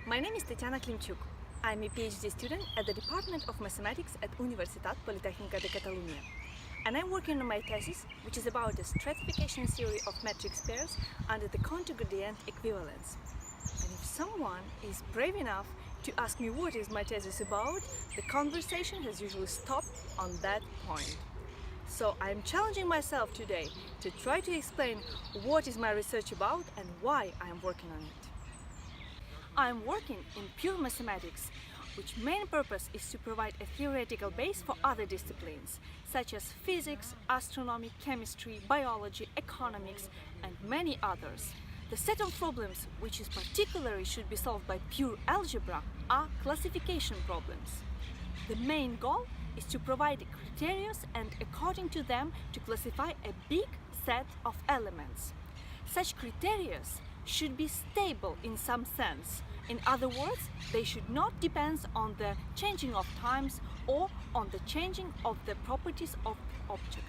My name is Tatiana Klimchuk. I'm a PhD student at the Department of Mathematics at Universitat Politècnica de Catalunya. And I'm working on my thesis, which is about the stratification theory of matrix pairs under the conjugate equivalence. And if someone is brave enough to ask me what is my thesis about, the conversation has usually stopped on that point. So I'm challenging myself today to try to explain what is my research about and why I'm working on it. I'm working in pure mathematics, which main purpose is to provide a theoretical base for other disciplines, such as physics, astronomy, chemistry, biology, economics, and many others. The set of problems which is particularly should be solved by pure algebra are classification problems. The main goal is to provide criteria and according to them to classify a big set of elements. Such criteria should be stable in some sense. In other words, they should not depend on the changing of times or on the changing of the properties of the object.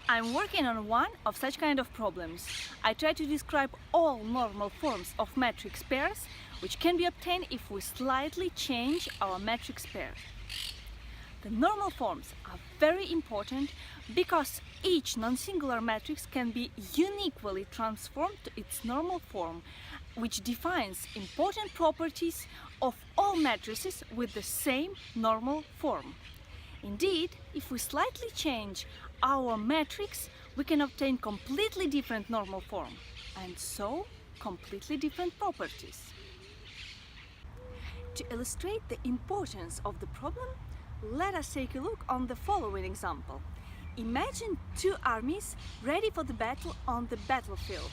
I'm working on one of such kind of problems. I try to describe all normal forms of matrix pairs which can be obtained if we slightly change our matrix pair. The normal forms are very important because each non-singular matrix can be uniquely transformed to its normal form, which defines important properties of all matrices with the same normal form. Indeed, if we slightly change our matrix, we can obtain completely different normal form, and so completely different properties. To illustrate the importance of the problem, let us take a look on the following example. Imagine two armies ready for the battle on the battlefield.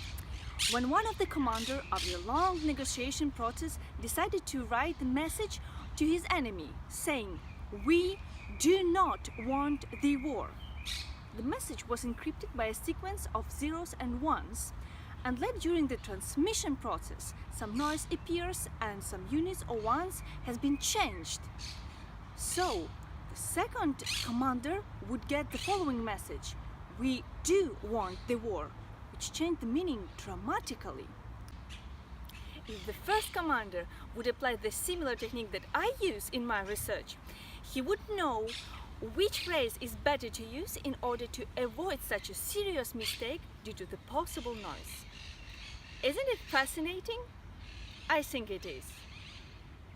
When one of the commander of the long negotiation process decided to write a message to his enemy saying, "We do not want the war." The message was encrypted by a sequence of zeros and ones, and late during the transmission process, some noise appears and some units or ones has been changed. So, the second commander would get the following message: "We do want the war," which changed the meaning dramatically. If the first commander would apply the similar technique that I use in my research, he would know which phrase is better to use in order to avoid such a serious mistake due to the possible noise. Isn't it fascinating? I think it is.